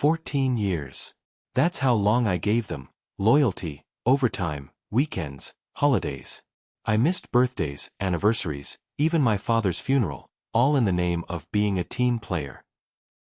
14 years. That's how long I gave them. Loyalty, overtime, weekends, holidays. I missed birthdays, anniversaries, even my father's funeral, all in the name of being a team player.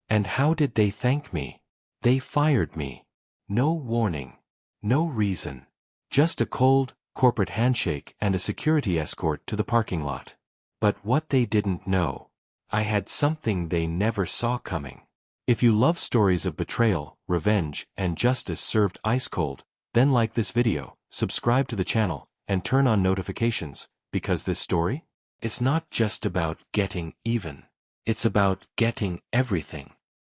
And how did they thank me? They fired me. No warning. No reason. Just a cold, corporate handshake and a security escort to the parking lot. But what they didn't know, I had something they never saw coming. If you love stories of betrayal, revenge, and justice served ice cold, then like this video, subscribe to the channel, and turn on notifications, because this story? It's not just about getting even. It's about getting everything.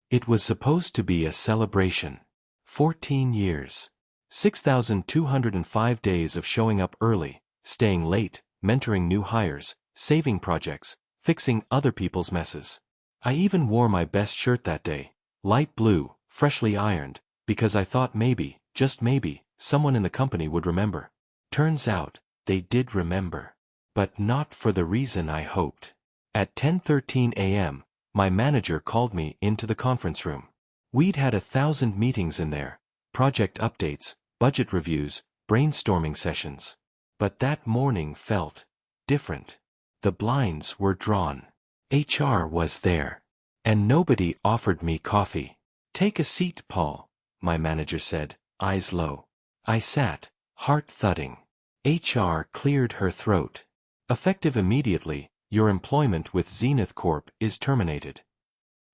It was supposed to be a celebration. 14 years. 6,205 days of showing up early, staying late, mentoring new hires, saving projects, fixing other people's messes. I even wore my best shirt that day, light blue, freshly ironed, because I thought maybe, just maybe, someone in the company would remember. Turns out, they did remember. But not for the reason I hoped. At 10:13 a.m., my manager called me into the conference room. We'd had 1,000 meetings in there, project updates, budget reviews, brainstorming sessions. But that morning felt different. The blinds were drawn. HR was there. And nobody offered me coffee. "Take a seat, Paul," my manager said, eyes low. I sat, heart thudding. HR cleared her throat. "Effective immediately, your employment with Zenith Corp is terminated."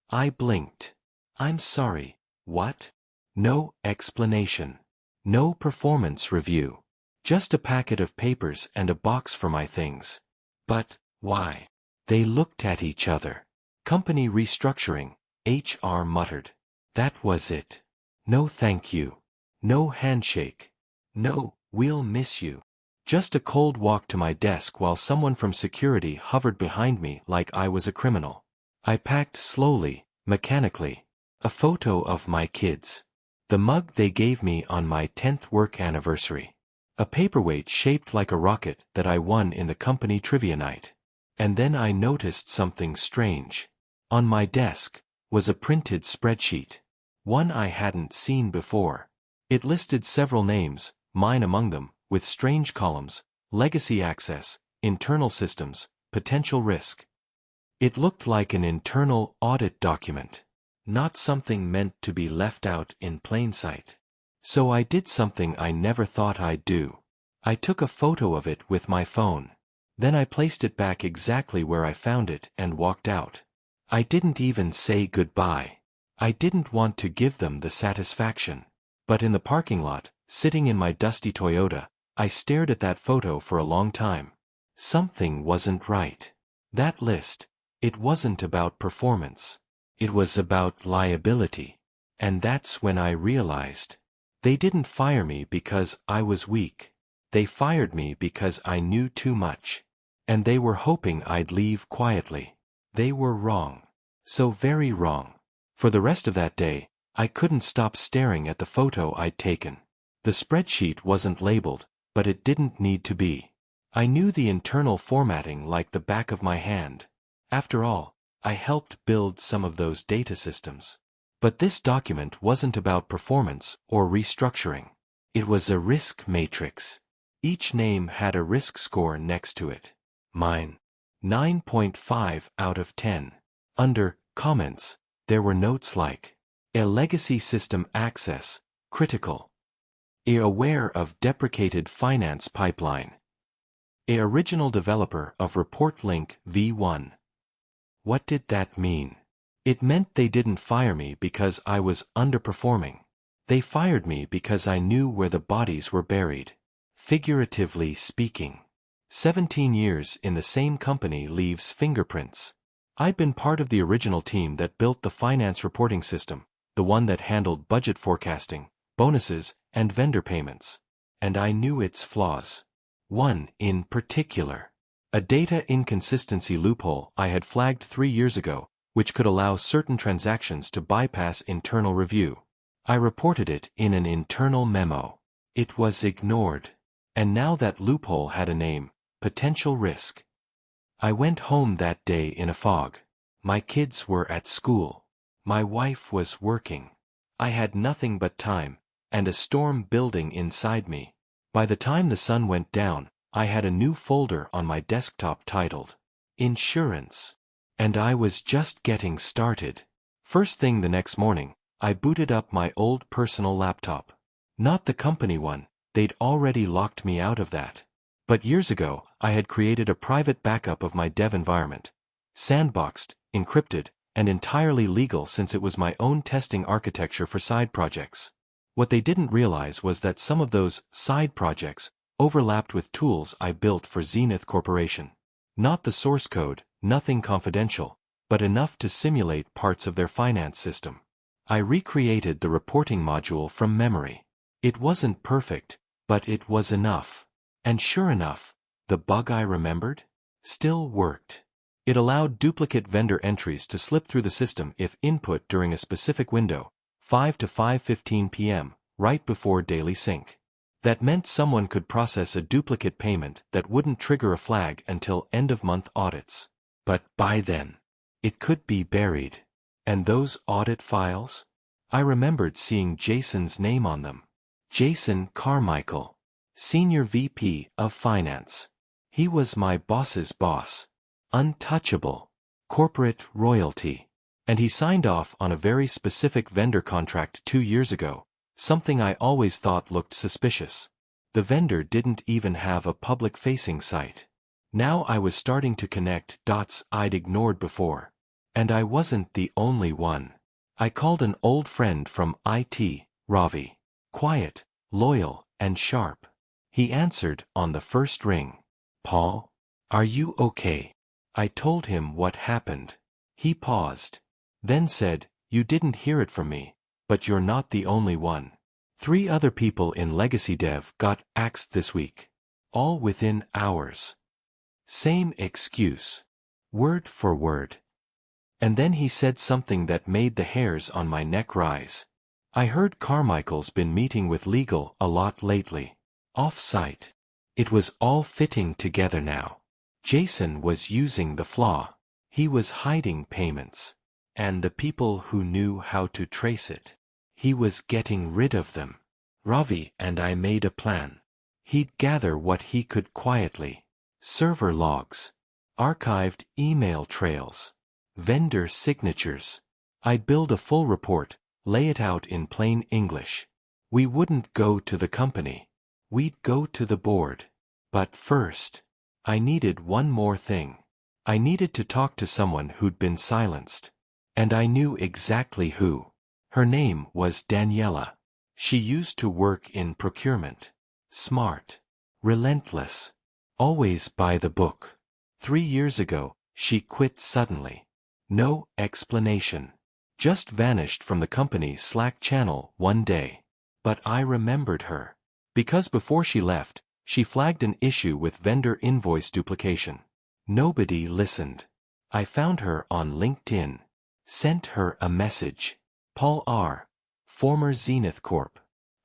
I blinked. "I'm sorry, what?" No explanation. No performance review. Just a packet of papers and a box for my things. But why? They looked at each other. "Company restructuring," HR muttered. That was it. No thank you. No handshake. No, "we'll miss you." Just a cold walk to my desk while someone from security hovered behind me like I was a criminal. I packed slowly, mechanically. A photo of my kids. The mug they gave me on my 10th work anniversary. A paperweight shaped like a rocket that I won in the company trivia night. And then I noticed something strange. On my desk was a printed spreadsheet. One I hadn't seen before. It listed several names, mine among them, with strange columns: legacy access, internal systems, potential risk. It looked like an internal audit document. Not something meant to be left out in plain sight. So I did something I never thought I'd do. I took a photo of it with my phone. Then I placed it back exactly where I found it and walked out. I didn't even say goodbye. I didn't want to give them the satisfaction. But in the parking lot, sitting in my dusty Toyota, I stared at that photo for a long time. Something wasn't right. That list, it wasn't about performance. It was about liability. And that's when I realized. They didn't fire me because I was weak. They fired me because I knew too much. And they were hoping I'd leave quietly. They were wrong. So very wrong. For the rest of that day, I couldn't stop staring at the photo I'd taken. The spreadsheet wasn't labeled, but it didn't need to be. I knew the internal formatting like the back of my hand. After all, I helped build some of those data systems. But this document wasn't about performance or restructuring. It was a risk matrix. Each name had a risk score next to it. Mine. 9.5 out of 10. Under comments, there were notes like, "A legacy system access, critical. A aware of deprecated finance pipeline. A original developer of report link v1. What did that mean? It meant they didn't fire me because I was underperforming. They fired me because I knew where the bodies were buried. Figuratively speaking. 17 years in the same company leaves fingerprints. I'd been part of the original team that built the finance reporting system, the one that handled budget forecasting, bonuses, and vendor payments. And I knew its flaws. One in particular. A data inconsistency loophole I had flagged 3 years ago, which could allow certain transactions to bypass internal review. I reported it in an internal memo. It was ignored. And now that loophole had a name: potential risk. I went home that day in a fog. My kids were at school. My wife was working. I had nothing but time, and a storm building inside me. By the time the sun went down, I had a new folder on my desktop titled Insurance. And I was just getting started. First thing the next morning, I booted up my old personal laptop. Not the company one, they'd already locked me out of that. But years ago, I had created a private backup of my dev environment. Sandboxed, encrypted, and entirely legal since it was my own testing architecture for side projects. What they didn't realize was that some of those side projects overlapped with tools I built for Zenith Corporation. Not the source code, nothing confidential, but enough to simulate parts of their finance system. I recreated the reporting module from memory. It wasn't perfect, but it was enough. And sure enough, the bug I remembered still worked. It allowed duplicate vendor entries to slip through the system if input during a specific window, 5 to 5:15 p.m., right before daily sync. That meant someone could process a duplicate payment that wouldn't trigger a flag until end-of-month audits. But by then, it could be buried. And those audit files? I remembered seeing Jason's name on them. Jason Carmichael, Senior VP of Finance. He was my boss's boss. Untouchable. Corporate royalty. And he signed off on a very specific vendor contract 2 years ago, something I always thought looked suspicious. The vendor didn't even have a public-facing site. Now I was starting to connect dots I'd ignored before. And I wasn't the only one. I called an old friend from IT, Ravi. Quiet, loyal, and sharp. He answered on the first ring. "Paul? Are you okay?" I told him what happened. He paused. Then said, "You didn't hear it from me, but you're not the only one. 3 other people in legacy dev got axed this week. All within hours. Same excuse. Word for word." And then he said something that made the hairs on my neck rise. "I heard Carmichael's been meeting with legal a lot lately. Off-site." It was all fitting together now. Jason was using the flaw. He was hiding payments. And the people who knew how to trace it. He was getting rid of them. Ravi and I made a plan. He'd gather what he could quietly. Server logs. Archived email trails. Vendor signatures. I'd build a full report, lay it out in plain English. We wouldn't go to the company. We'd go to the board. But first, I needed one more thing. I needed to talk to someone who'd been silenced. And I knew exactly who. Her name was Daniela. She used to work in procurement. Smart. Relentless. Always by the book. 3 years ago, she quit suddenly. No explanation. Just vanished from the company's Slack channel one day. But I remembered her. Because before she left, she flagged an issue with vendor invoice duplication. Nobody listened. I found her on LinkedIn. Sent her a message. Paul R., former Zenith Corp.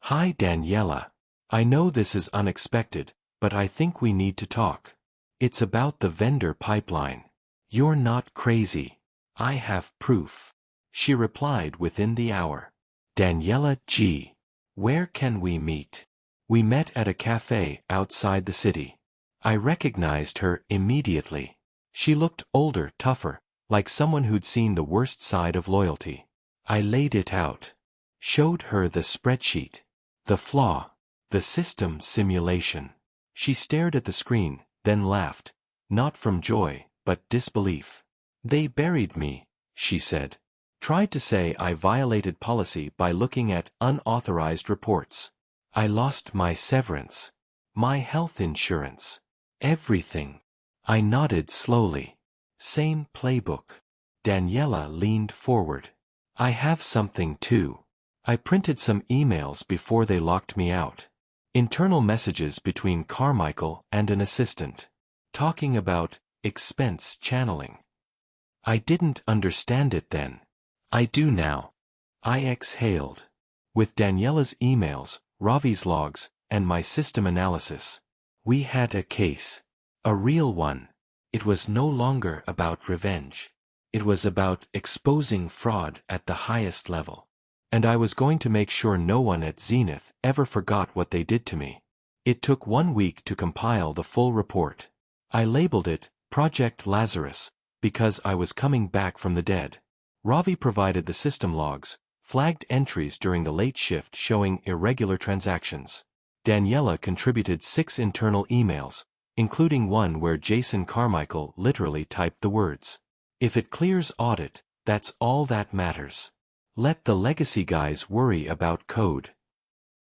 "Hi Daniela. I know this is unexpected, but I think we need to talk. It's about the vendor pipeline. You're not crazy. I have proof." She replied within the hour. "Daniela G. Where can we meet?" We met at a cafe outside the city. I recognized her immediately. She looked older, tougher, like someone who'd seen the worst side of loyalty. I laid it out. Showed her the spreadsheet. The flaw. The system simulation. She stared at the screen, then laughed. Not from joy, but disbelief. "They buried me," she said. Tried to say I violated policy by looking at unauthorized reports. I lost my severance. My health insurance. Everything. I nodded slowly. Same playbook. Daniela leaned forward. "I have something too." I printed some emails before they locked me out. Internal messages between Carmichael and an assistant. Talking about expense channeling. I didn't understand it then. I do now. I exhaled. With Daniela's emails, Ravi's logs, and my system analysis, we had a case. A real one. It was no longer about revenge. It was about exposing fraud at the highest level. And I was going to make sure no one at Zenith ever forgot what they did to me. It took 1 week to compile the full report. I labeled it Project Lazarus, because I was coming back from the dead. Ravi provided the system logs, flagged entries during the late shift showing irregular transactions. Daniela contributed 6 internal emails, including one where Jason Carmichael literally typed the words. If it clears audit, that's all that matters. Let the legacy guys worry about code.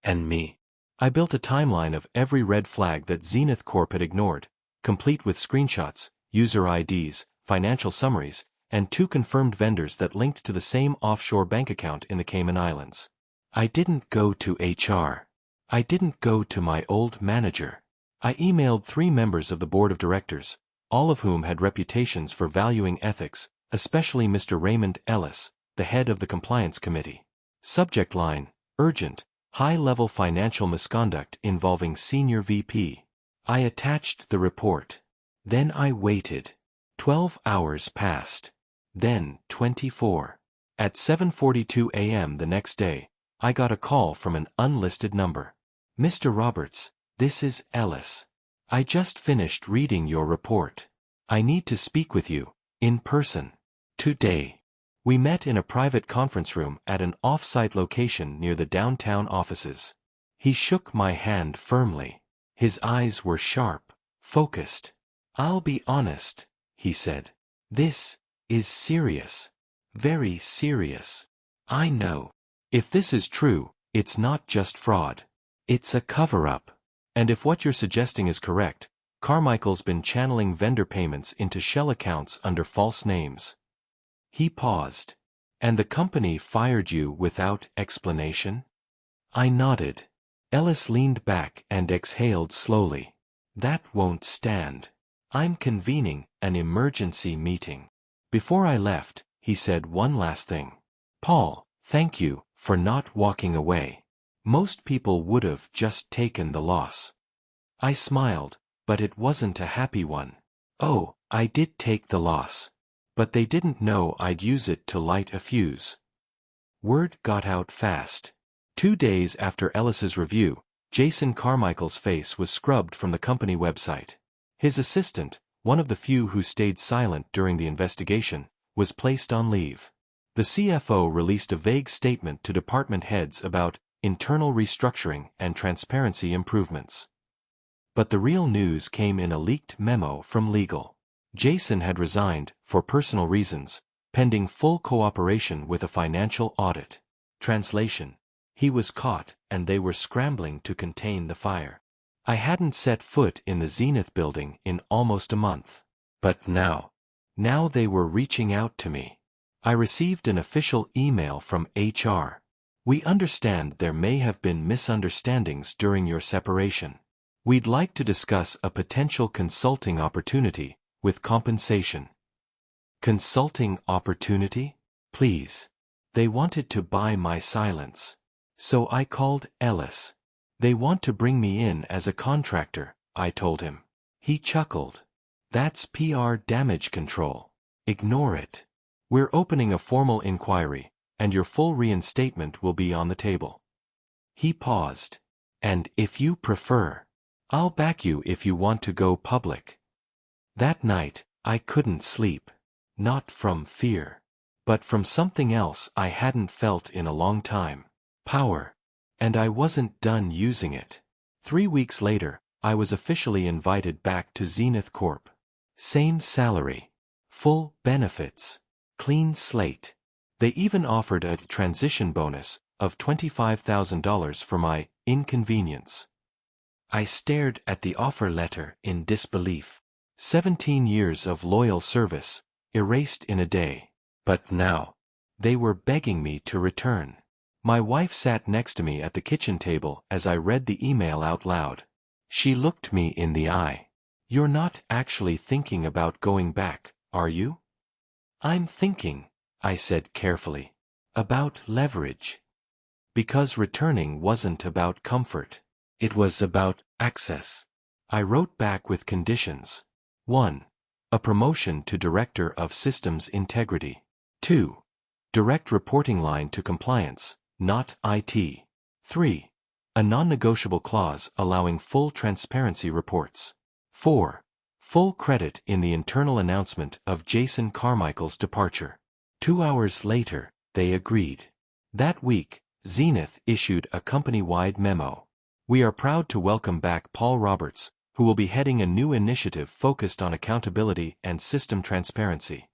And me. I built a timeline of every red flag that Zenith Corp had ignored, complete with screenshots, user IDs, financial summaries, and 2 confirmed vendors that linked to the same offshore bank account in the Cayman Islands. I didn't go to HR. I didn't go to my old manager. I emailed 3 members of the board of directors, all of whom had reputations for valuing ethics, especially Mr. Raymond Ellis, the head of the compliance committee. Subject line, urgent, high-level financial misconduct involving senior VP. I attached the report. Then I waited. 12 hours passed. Then 24. At 7:42 a.m. the next day, I got a call from an unlisted number. Mr. Roberts, this is Ellis. I just finished reading your report. I need to speak with you, in person. Today. We met in a private conference room at an off-site location near the downtown offices. He shook my hand firmly. His eyes were sharp, focused. I'll be honest, he said. This is serious. Very serious. I know. If this is true, it's not just fraud. It's a cover-up. And if what you're suggesting is correct, Carmichael's been channeling vendor payments into shell accounts under false names. He paused. And the company fired you without explanation? I nodded. Ellis leaned back and exhaled slowly. That won't stand. I'm convening an emergency meeting. Before I left, he said one last thing. Paul, thank you for not walking away. Most people would have just taken the loss. I smiled, but it wasn't a happy one. Oh, I did take the loss. But they didn't know I'd use it to light a fuse. Word got out fast. 2 days after Ellis's review, Jason Carmichael's face was scrubbed from the company website. His assistant, one of the few who stayed silent during the investigation, was placed on leave. The CFO released a vague statement to department heads about internal restructuring and transparency improvements. But the real news came in a leaked memo from legal. Jason had resigned, for personal reasons, pending full cooperation with a financial audit. Translation: he was caught, and they were scrambling to contain the fire. I hadn't set foot in the Zenith building in almost a month. But now they were reaching out to me. I received an official email from HR. We understand there may have been misunderstandings during your separation. We'd like to discuss a potential consulting opportunity, with compensation. Consulting opportunity? Please. They wanted to buy my silence. So I called Ellis. They want to bring me in as a contractor, I told him. He chuckled. That's PR damage control. Ignore it. We're opening a formal inquiry, and your full reinstatement will be on the table. He paused. And if you prefer, I'll back you if you want to go public. That night, I couldn't sleep. Not from fear. But from something else I hadn't felt in a long time. Power. And I wasn't done using it. 3 weeks later, I was officially invited back to Zenith Corp. Same salary. Full benefits. Clean slate. They even offered a transition bonus of $25,000 for my inconvenience. I stared at the offer letter in disbelief. 17 years of loyal service, erased in a day. But now, they were begging me to return. My wife sat next to me at the kitchen table as I read the email out loud. She looked me in the eye. You're not actually thinking about going back, are you? I'm thinking, I said carefully, about leverage. Because returning wasn't about comfort. It was about access. I wrote back with conditions. 1. A promotion to Director of Systems Integrity. 2. Direct reporting line to compliance, not IT. 3. A non-negotiable clause allowing full transparency reports. 4. Full credit in the internal announcement of Jason Carmichael's departure. 2 hours later, they agreed. That week, Zenith issued a company-wide memo. We are proud to welcome back Paul Roberts, who will be heading a new initiative focused on accountability and system transparency.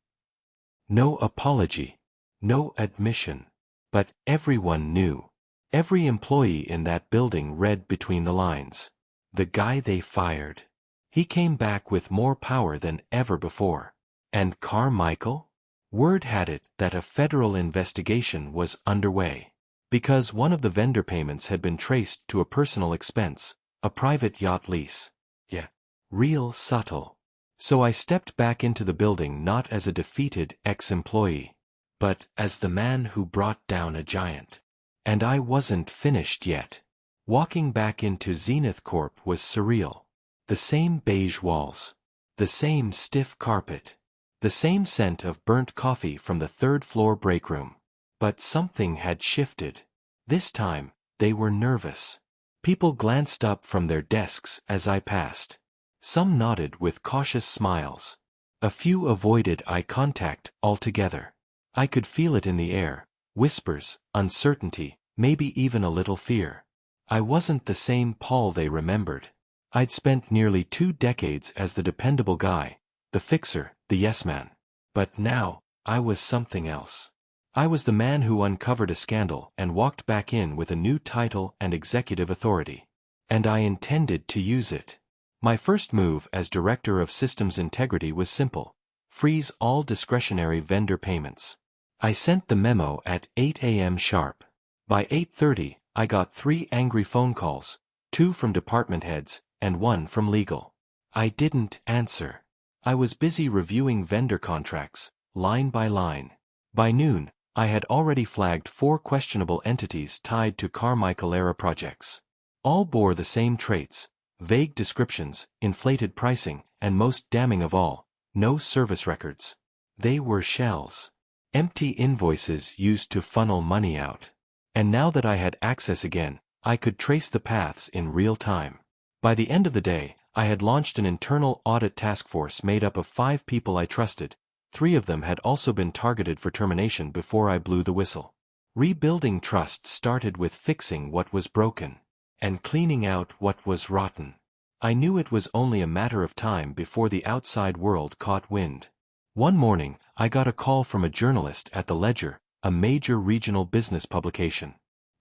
No apology. No admission. But everyone knew. Every employee in that building read between the lines. The guy they fired. He came back with more power than ever before. And Carmichael? Word had it that a federal investigation was underway. Because one of the vendor payments had been traced to a personal expense, a private yacht lease. Yeah. Real subtle. So I stepped back into the building not as a defeated ex-employee, but as the man who brought down a giant. And I wasn't finished yet. Walking back into Zenith Corp was surreal. The same beige walls. The same stiff carpet. The same scent of burnt coffee from the third-floor break room. But something had shifted. This time, they were nervous. People glanced up from their desks as I passed. Some nodded with cautious smiles. A few avoided eye contact altogether. I could feel it in the air, whispers, uncertainty, maybe even a little fear. I wasn't the same Paul they remembered. I'd spent nearly 2 decades as the dependable guy, the fixer, the yes-man. But now, I was something else. I was the man who uncovered a scandal and walked back in with a new title and executive authority. And I intended to use it. My first move as Director of Systems Integrity was simple. Freeze all discretionary vendor payments. I sent the memo at 8 a.m. sharp. By 8:30, I got 3 angry phone calls, 2 from department heads, and 1 from legal. I didn't answer. I was busy reviewing vendor contracts, line by line. By noon, I had already flagged 4 questionable entities tied to Carmichael-era projects. All bore the same traits. Vague descriptions, inflated pricing, and most damning of all, no service records. They were shells. Empty invoices used to funnel money out. And now that I had access again, I could trace the paths in real time. By the end of the day, I had launched an internal audit task force made up of 5 people I trusted. 3 of them had also been targeted for termination before I blew the whistle. Rebuilding trust started with fixing what was broken. And cleaning out what was rotten. I knew it was only a matter of time before the outside world caught wind. One morning, I got a call from a journalist at the Ledger, a major regional business publication.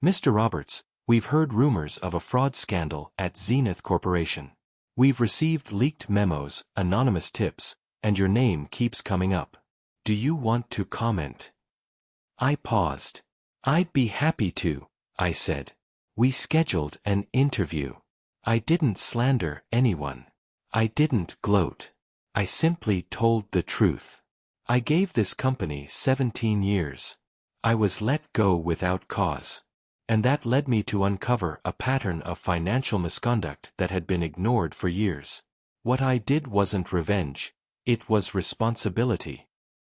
Mr. Roberts, we've heard rumors of a fraud scandal at Zenith Corporation. We've received leaked memos, anonymous tips, and your name keeps coming up. Do you want to comment? I paused. I'd be happy to, I said. We scheduled an interview. I didn't slander anyone. I didn't gloat. I simply told the truth. I gave this company 17 years. I was let go without cause. And that led me to uncover a pattern of financial misconduct that had been ignored for years. What I did wasn't revenge. It was responsibility.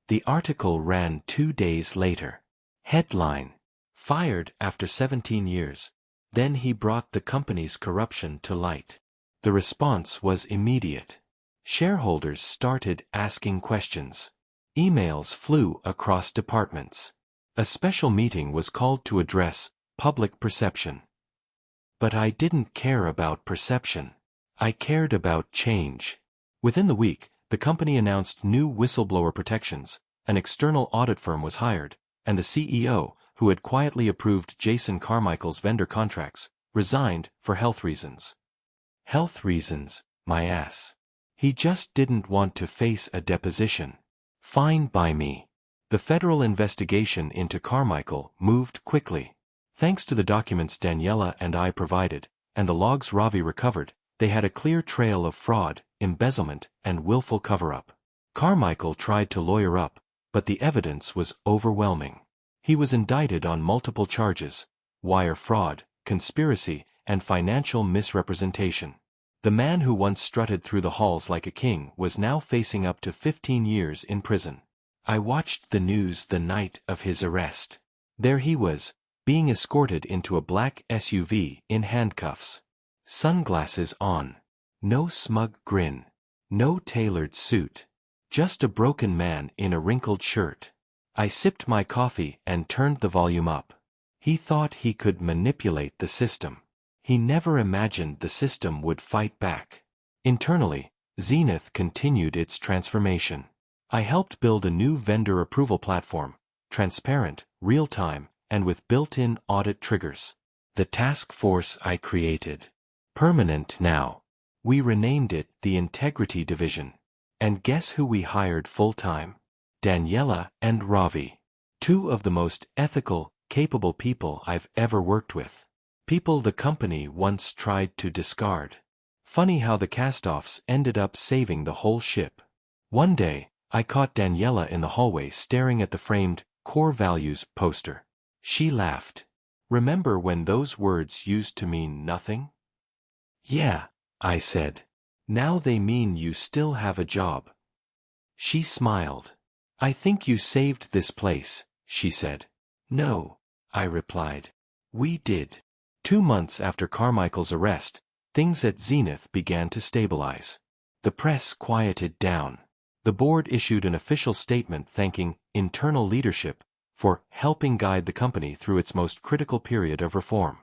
The article ran 2 days later. Headline: Fired after 17 years. Then he brought the company's corruption to light. The response was immediate. Shareholders started asking questions. Emails flew across departments. A special meeting was called to address public perception. But I didn't care about perception. I cared about change. Within the week, the company announced new whistleblower protections, an external audit firm was hired, and the CEO, who had quietly approved Jason Carmichael's vendor contracts, resigned for health reasons. Health reasons, my ass. He just didn't want to face a deposition. Fine by me. The federal investigation into Carmichael moved quickly. Thanks to the documents Daniela and I provided, and the logs Ravi recovered, they had a clear trail of fraud, embezzlement, and willful cover-up. Carmichael tried to lawyer up, but the evidence was overwhelming. He was indicted on multiple charges: wire fraud, conspiracy, and financial misrepresentation. The man who once strutted through the halls like a king was now facing up to 15 years in prison. I watched the news the night of his arrest. There he was, being escorted into a black SUV in handcuffs. Sunglasses on. No smug grin. No tailored suit. Just a broken man in a wrinkled shirt. I sipped my coffee and turned the volume up. He thought he could manipulate the system. He never imagined the system would fight back. Internally, Zenith continued its transformation. I helped build a new vendor approval platform, transparent, real-time, and with built-in audit triggers. The task force I created. Permanent now. We renamed it the Integrity Division. And guess who we hired full-time? Daniela and Ravi. Two of the most ethical, capable people I've ever worked with. People the company once tried to discard. Funny how the cast-offs ended up saving the whole ship. One day, I caught Daniela in the hallway staring at the framed Core Values poster. She laughed. Remember when those words used to mean nothing? Yeah, I said. Now they mean you still have a job. She smiled. I think you saved this place, she said. No, I replied. We did. 2 months after Carmichael's arrest, things at Zenith began to stabilize. The press quieted down. The board issued an official statement thanking internal leadership for helping guide the company through its most critical period of reform.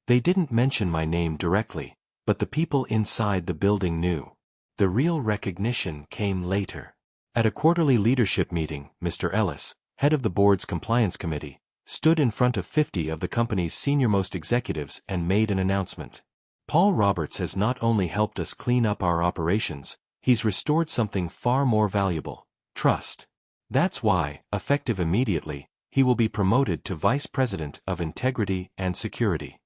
They didn't mention my name directly, but the people inside the building knew. The real recognition came later. At a quarterly leadership meeting, Mr. Ellis, head of the board's compliance committee, stood in front of 50 of the company's senior-most executives and made an announcement. Paul Roberts has not only helped us clean up our operations, he's restored something far more valuable: trust. That's why, effective immediately, he will be promoted to Vice President of Integrity and Security.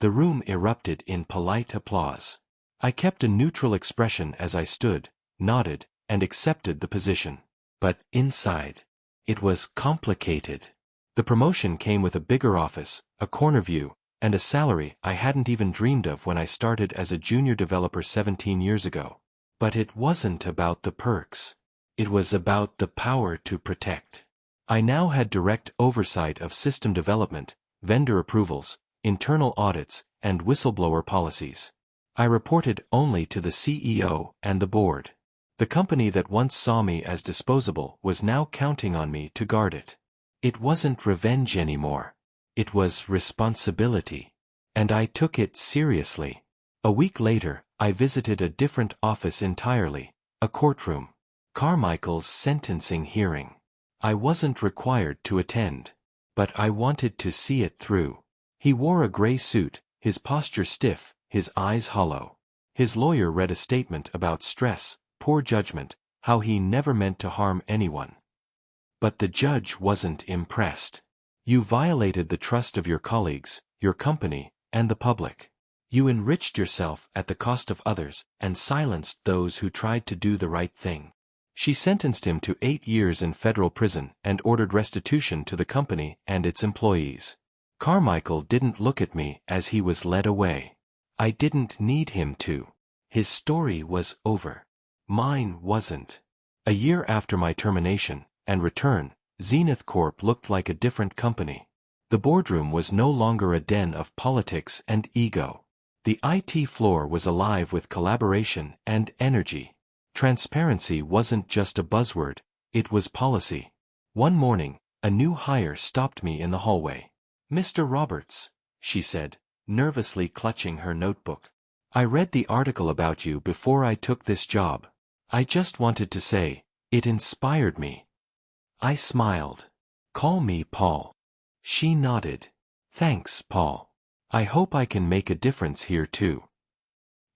The room erupted in polite applause. I kept a neutral expression as I stood, nodded, and accepted the position. But inside, it was complicated. The promotion came with a bigger office, a corner view, and a salary I hadn't even dreamed of when I started as a junior developer 17 years ago. But it wasn't about the perks. It was about the power to protect. I now had direct oversight of system development, vendor approvals, internal audits, and whistleblower policies. I reported only to the CEO and the board. The company that once saw me as disposable was now counting on me to guard it. It wasn't revenge anymore. It was responsibility. And I took it seriously. A week later, I visited a different office entirely, a courtroom. Carmichael's sentencing hearing. I wasn't required to attend. But I wanted to see it through. He wore a gray suit, his posture stiff, his eyes hollow. His lawyer read a statement about stress, poor judgment, how he never meant to harm anyone. But the judge wasn't impressed. You violated the trust of your colleagues, your company, and the public. You enriched yourself at the cost of others and silenced those who tried to do the right thing. She sentenced him to 8 years in federal prison and ordered restitution to the company and its employees. Carmichael didn't look at me as he was led away. I didn't need him to. His story was over. Mine wasn't. A year after my termination and return, Zenith Corp looked like a different company. The boardroom was no longer a den of politics and ego. The IT floor was alive with collaboration and energy. Transparency wasn't just a buzzword, it was policy. One morning, a new hire stopped me in the hallway. "Mr. Roberts," she said, nervously clutching her notebook. "I read the article about you before I took this job. I just wanted to say, it inspired me." I smiled. "Call me Paul." She nodded. "Thanks, Paul. I hope I can make a difference here too."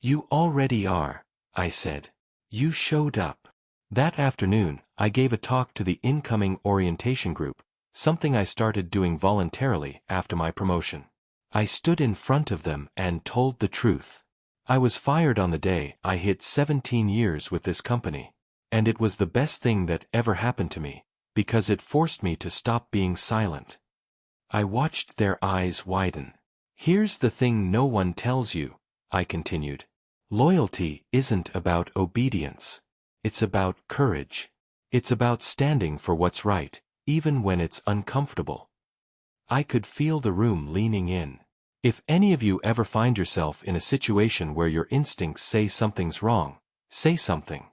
"You already are," I said. "You showed up." That afternoon, I gave a talk to the incoming orientation group, something I started doing voluntarily after my promotion. I stood in front of them and told the truth. I was fired on the day I hit 17 years with this company. And it was the best thing that ever happened to me, because it forced me to stop being silent. I watched their eyes widen. "Here's the thing no one tells you," I continued. "Loyalty isn't about obedience. It's about courage. It's about standing for what's right, even when it's uncomfortable." I could feel the room leaning in. If any of you ever find yourself in a situation where your instincts say something's wrong, say something.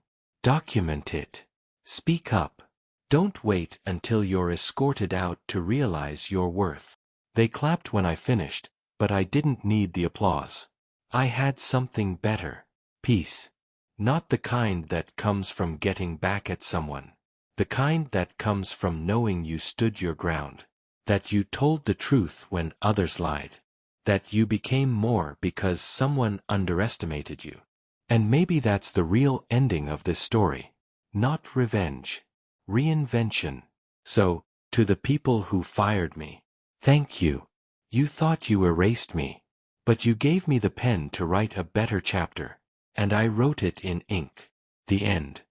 Document it. Speak up. Don't wait until you're escorted out to realize your worth. They clapped when I finished, but I didn't need the applause. I had something better. Peace. Not the kind that comes from getting back at someone. The kind that comes from knowing you stood your ground. That you told the truth when others lied. That you became more because someone underestimated you. And maybe that's the real ending of this story. Not revenge. Reinvention. So, to the people who fired me, thank you. You thought you erased me. But you gave me the pen to write a better chapter. And I wrote it in ink. The end.